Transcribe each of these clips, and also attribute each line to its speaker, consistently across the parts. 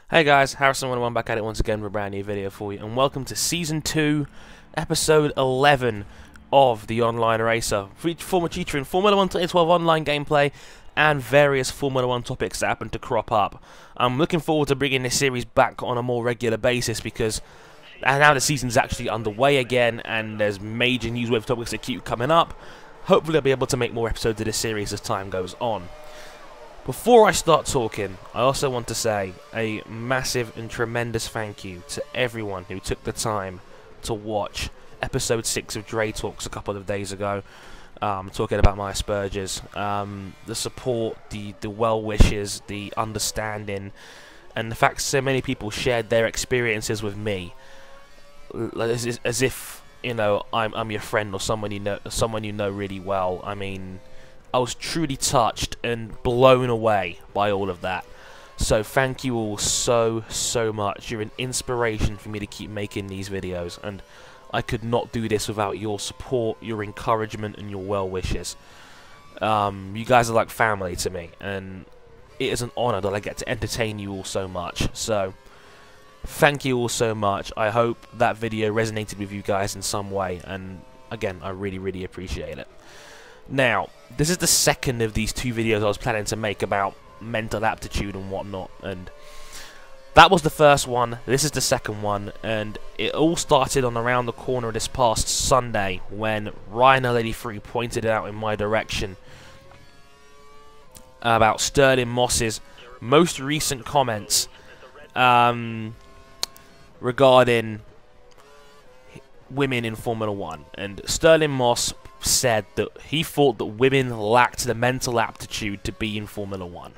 Speaker 1: Hey guys, Harrison101 back at it once again with a brand new video for you, and welcome to Season 2, Episode 11 of The Online Racer, featuring Formula 1 2012 online gameplay and various Formula 1 topics that happen to crop up. I'm looking forward to bringing this series back on a more regular basis because now the season's actually underway again and there's major newswave topics that keep coming up. Hopefully I'll be able to make more episodes of this series as time goes on. Before I start talking, I also want to say a massive and tremendous thank you to everyone who took the time to watch episode 6 of Dre Talks a couple of days ago, talking about my Asperger's. The support, the well wishes, the understanding, and the fact so many people shared their experiences with me, as if you know I'm your friend or someone you know really well. I mean, I was truly touched and blown away by all of that. So thank you all so much. You're an inspiration for me to keep making these videos, and I could not do this without your support, your encouragement, and your well wishes. You guys are like family to me, and it is an honor that I get to entertain you all so much. So thank you all so much. I hope that video resonated with you guys in some way, and again, I really appreciate it. Now, this is the second of these two videos I was planning to make about mental aptitude and whatnot, and that was the first one, this is the second one, and it all started on around the corner this past Sunday when Ryan83 pointed it out in my direction about Sterling Moss's most recent comments regarding women in Formula 1, and Sterling Moss said that he thought that women lacked the mental aptitude to be in Formula 1.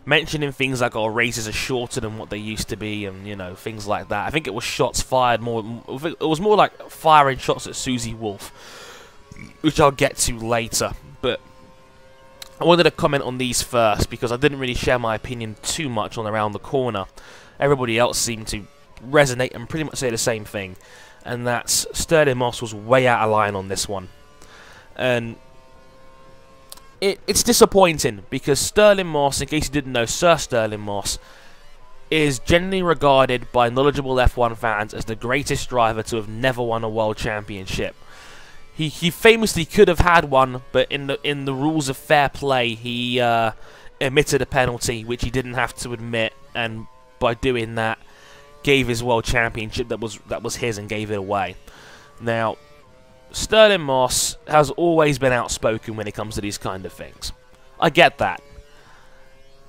Speaker 1: Mentioning things like, oh, races are shorter than what they used to be, and, you know, things like that. I think it was shots fired more, it was more like firing shots at Susie Wolff, which I'll get to later. But I wanted to comment on these first, because I didn't really share my opinion too much on Around the Corner. Everybody else seemed to resonate and pretty much say the same thing. And that's Sterling Moss was way out of line on this one. And it's disappointing because Sterling Moss, in case you didn't know, Sir Sterling Moss is generally regarded by knowledgeable F1 fans as the greatest driver to have never won a world championship. He famously could have had one, but in the rules of fair play, he omitted a penalty which he didn't have to admit, and by doing that, gave his world championship that was his and gave it away. Now, Sterling Moss has always been outspoken when it comes to these kind of things. I get that.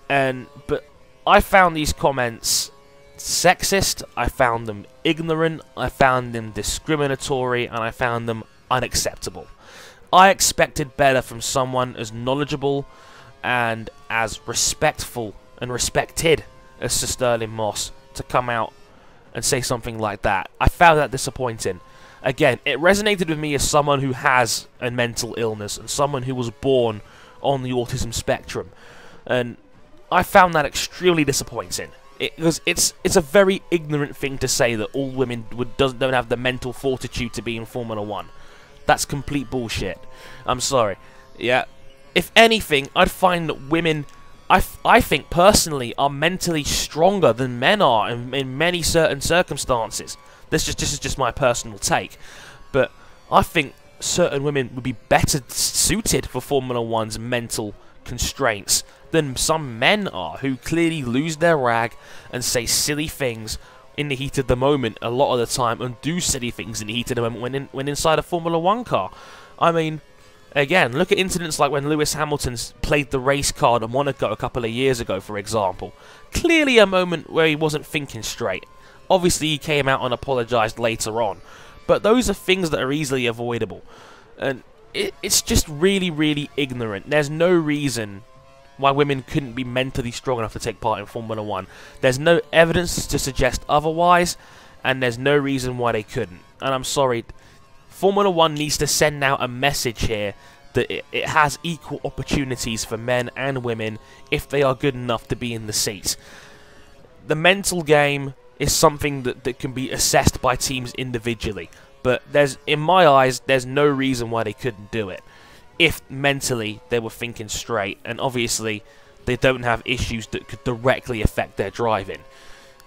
Speaker 1: But I found these comments sexist, I found them ignorant, I found them discriminatory, and I found them unacceptable. I expected better from someone as knowledgeable and as respectful and respected as Sir Sterling Moss to come out and say something like that. I found that disappointing. Again, it resonated with me as someone who has a mental illness and someone who was born on the autism spectrum, and I found that extremely disappointing. Because it's a very ignorant thing to say that all women don't have the mental fortitude to be in Formula 1. That's complete bullshit. I'm sorry. Yeah. If anything, I'd find that women, I think personally, are mentally stronger than men are in many certain circumstances. This is just my personal take, but I think certain women would be better suited for Formula 1's mental constraints than some men are, who clearly lose their rag and say silly things in the heat of the moment a lot of the time, and do silly things in the heat of the moment when inside a Formula 1 car. I mean, again, look at incidents like when Lewis Hamilton played the race card at Monaco a couple of years ago, for example. Clearly a moment where he wasn't thinking straight. Obviously, he came out and apologised later on. But those are things that are easily avoidable. And it's just really ignorant. There's no reason why women couldn't be mentally strong enough to take part in Formula 1. There's no evidence to suggest otherwise, and there's no reason why they couldn't. And I'm sorry, Formula 1 needs to send out a message here that it has equal opportunities for men and women if they are good enough to be in the seat. The mental game is something that can be assessed by teams individually, but in my eyes, there's no reason why they couldn't do it if mentally they were thinking straight. And obviously, they don't have issues that could directly affect their driving.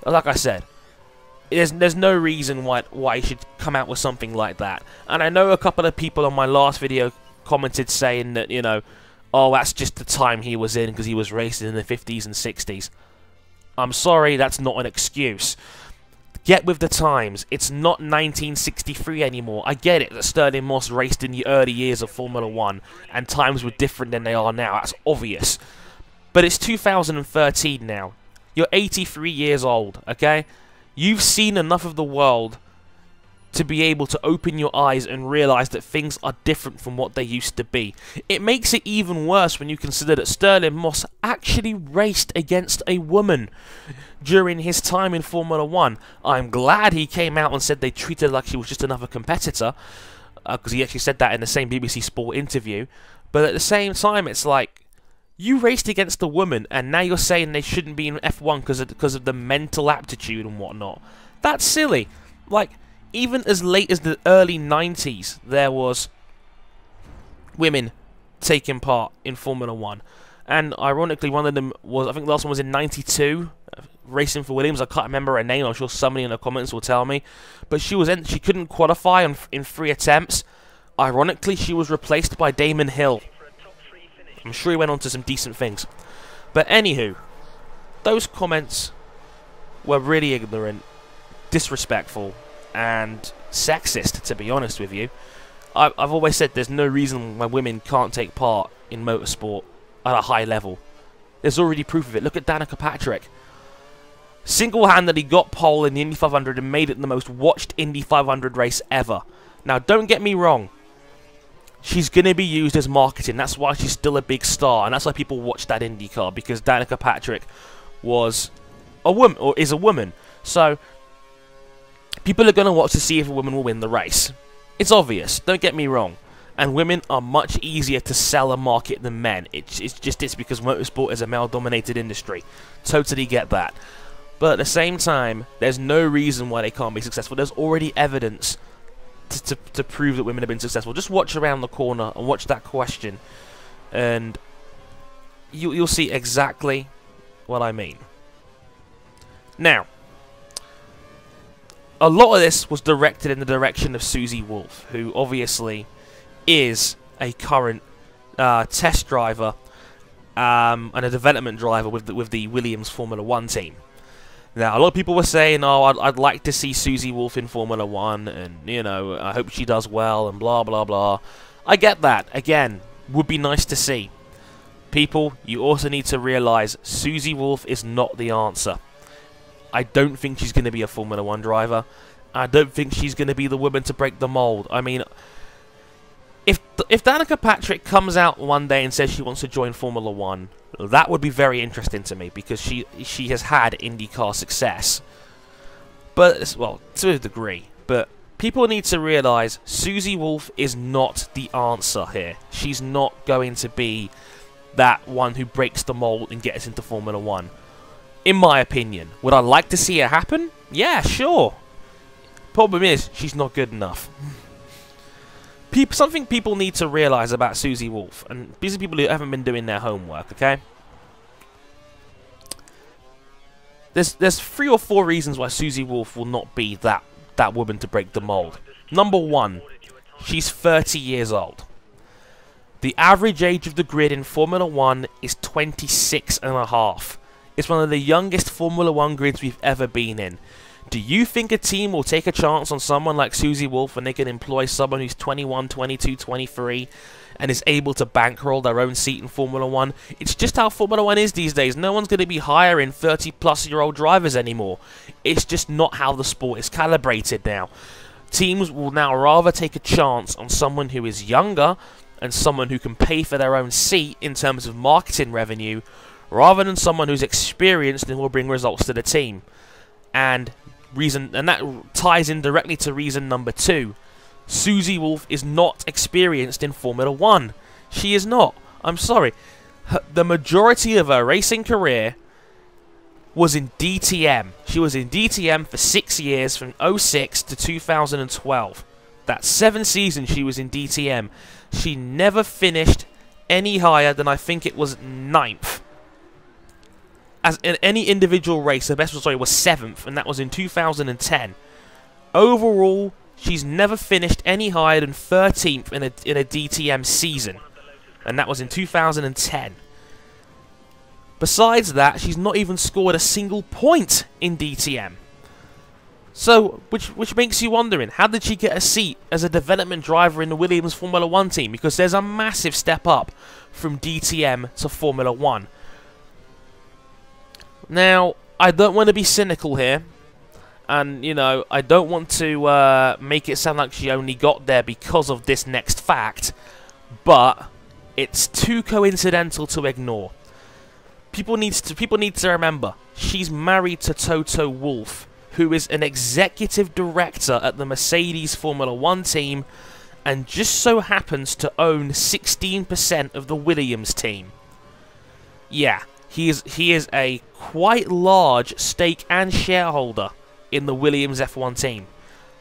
Speaker 1: Like I said, there's no reason why he should come out with something like that. And I know a couple of people on my last video commented saying that, you know, oh, that's just the time he was in because he was racing in the 50s and 60s. I'm sorry, that's not an excuse. Get with the times. It's not 1963 anymore. I get it that Stirling Moss raced in the early years of Formula 1 and times were different than they are now. That's obvious. But it's 2013 now. You're 83 years old, okay? You've seen enough of the world to be able to open your eyes and realise that things are different from what they used to be. It makes it even worse when you consider that Stirling Moss actually raced against a woman during his time in Formula 1. I'm glad he came out and said they treated her like she was just another competitor, because he actually said that in the same BBC Sport interview. But at the same time, it's like, you raced against a woman, and now you're saying they shouldn't be in F1 because of the mental aptitude and whatnot. That's silly. Like, even as late as the early 90s, there was women taking part in Formula 1. And ironically, one of them was, I think the last one was in 92, racing for Williams. I can't remember her name. I'm sure somebody in the comments will tell me. But she couldn't qualify in 3 attempts. Ironically, she was replaced by Damon Hill. I'm sure he went on to some decent things. But anywho, those comments were really ignorant, disrespectful, and sexist, to be honest with you. I've always said there's no reason why women can't take part in motorsport at a high level. There's already proof of it. Look at Danica Patrick. Single-handedly got pole in the Indy 500 and made it the most watched Indy 500 race ever. Now, don't get me wrong. She's going to be used as marketing. That's why she's still a big star, and that's why people watch that IndyCar, because Danica Patrick was a woman, or is a woman. So people are going to watch to see if a woman will win the race. It's obvious, don't get me wrong. And women are much easier to sell and market than men. It's because motorsport is a male-dominated industry. Totally get that. But at the same time, there's no reason why they can't be successful. There's already evidence to prove that women have been successful. Just watch around the corner and watch that question, and you'll see exactly what I mean. Now, a lot of this was directed in the direction of Susie Wolff, who obviously is a current test driver and a development driver with the Williams Formula 1 team. Now, a lot of people were saying, oh, I'd like to see Susie Wolff in Formula 1, and, you know, I hope she does well, and blah, blah, blah. I get that. Again, would be nice to see. People, you also need to realise Susie Wolff is not the answer. I don't think she's going to be a Formula 1 driver. I don't think she's going to be the woman to break the mould. I mean, if Danica Patrick comes out one day and says she wants to join Formula 1, that would be very interesting to me, because she has had IndyCar success. But, well, to a degree. But people need to realise Susie Wolff is not the answer here. She's not going to be that one who breaks the mould and gets into Formula 1. In my opinion. Would I like to see it happen? Yeah, sure. Problem is, she's not good enough. Something people need to realise about Susie Wolff, and these are people who haven't been doing their homework, okay? There's 3 or 4 reasons why Susie Wolff will not be that woman to break the mould. Number 1, she's 30 years old. The average age of the grid in Formula 1 is 26 and a half. It's one of the youngest Formula 1 grids we've ever been in. Do you think a team will take a chance on someone like Susie Wolff when they can employ someone who's 21, 22, 23 and is able to bankroll their own seat in Formula 1? It's just how Formula 1 is these days. No one's going to be hiring 30-plus-year-old drivers anymore. It's just not how the sport is calibrated now. Teams will now rather take a chance on someone who is younger and someone who can pay for their own seat in terms of marketing revenue, rather than someone who's experienced and will bring results to the team. And that ties in directly to reason number 2. Susie Wolff is not experienced in Formula 1. She is not. I'm sorry. The majority of her racing career was in DTM. She was in DTM for 6 years, from 06 to 2012. That's 7 seasons she was in DTM. She never finished any higher than, I think it was 9th as in any individual race, her best was 7th, and that was in 2010. Overall, she's never finished any higher than 13th in a DTM season, and that was in 2010. Besides that, she's not even scored a single point in DTM. So, which makes you wondering, how did she get a seat as a development driver in the Williams Formula 1 team? Because there's a massive step up from DTM to Formula 1. Now, I don't want to be cynical here, and, you know, I don't want to make it sound like she only got there because of this next fact, but it's too coincidental to ignore. People need to remember, she's married to Toto Wolff, who is an executive director at the Mercedes Formula 1 team, and just so happens to own 16% of the Williams team. Yeah, he is a quite large stake and shareholder in the Williams F1 team.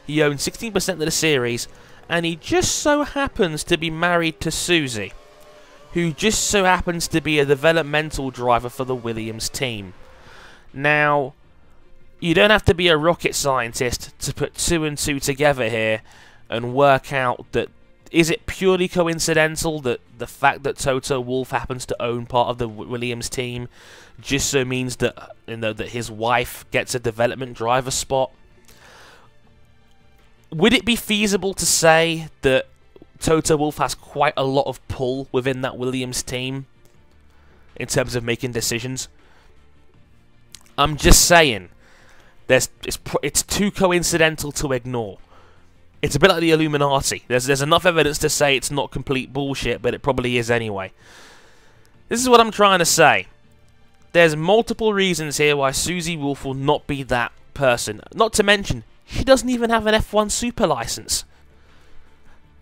Speaker 1: He owns 16% of the series, and he just so happens to be married to Susie, who just so happens to be a developmental driver for the Williams team. Now, you don't have to be a rocket scientist to put 2 and 2 together here and work out that, is it purely coincidental that the fact that Toto Wolff happens to own part of the Williams team just so means that, you know, that his wife gets a development driver spot? Would it be feasible to say that Toto Wolff has quite a lot of pull within that Williams team in terms of making decisions? I'm just saying, it's too coincidental to ignore. It's a bit like the Illuminati. There's enough evidence to say it's not complete bullshit, but it probably is anyway. This is what I'm trying to say. There's multiple reasons here why Susie Wolff will not be that person. Not to mention, she doesn't even have an F1 super license.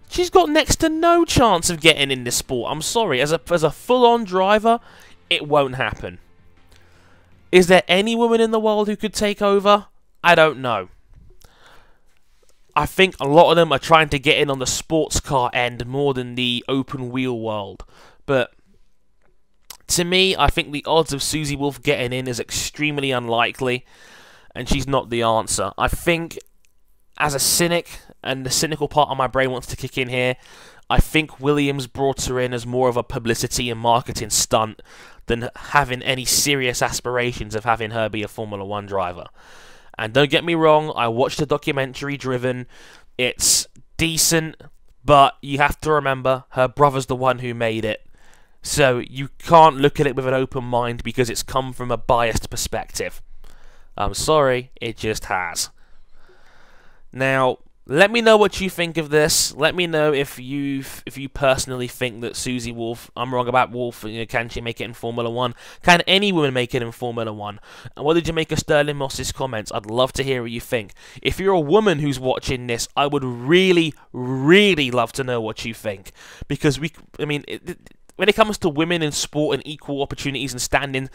Speaker 1: She's got next to no chance of getting in this sport. I'm sorry, as a full-on driver, it won't happen. Is there any woman in the world who could take over? I don't know. I think a lot of them are trying to get in on the sports car end more than the open wheel world. But to me, I think the odds of Susie Wolff getting in is extremely unlikely, and she's not the answer. I think, as a cynic, and the cynical part of my brain wants to kick in here, I think Williams brought her in as more of a publicity and marketing stunt than having any serious aspirations of having her be a Formula 1 driver. And don't get me wrong, I watched the documentary Driven. It's decent, but you have to remember, her brother's the one who made it. So you can't look at it with an open mind because it's come from a biased perspective. I'm sorry, it just has. Now, let me know what you think of this. Let me know if you personally think that Susie Wolff, I'm wrong about Wolff, you know, can she make it in Formula 1? Can any woman make it in Formula 1? And what did you make of Sterling Moss's comments? I'd love to hear what you think. If you're a woman who's watching this, I would really, really love to know what you think. Because when it comes to women in sport and equal opportunities and standing,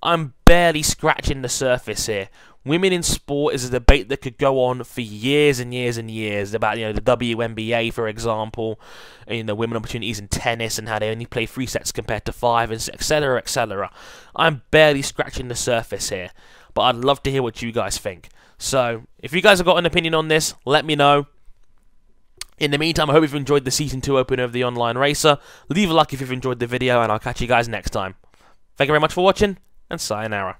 Speaker 1: I'm barely scratching the surface here. Women in sport is a debate that could go on for years and years and years about, you know, the WNBA, for example, and, you know, women opportunities in tennis and how they only play 3 sets compared to 5, and etc., etc. I'm barely scratching the surface here, but I'd love to hear what you guys think. So, if you guys have got an opinion on this, let me know. In the meantime, I hope you've enjoyed the Season 2 opener of The Online Racer. Leave a like if you've enjoyed the video, and I'll catch you guys next time. Thank you very much for watching, and sayonara.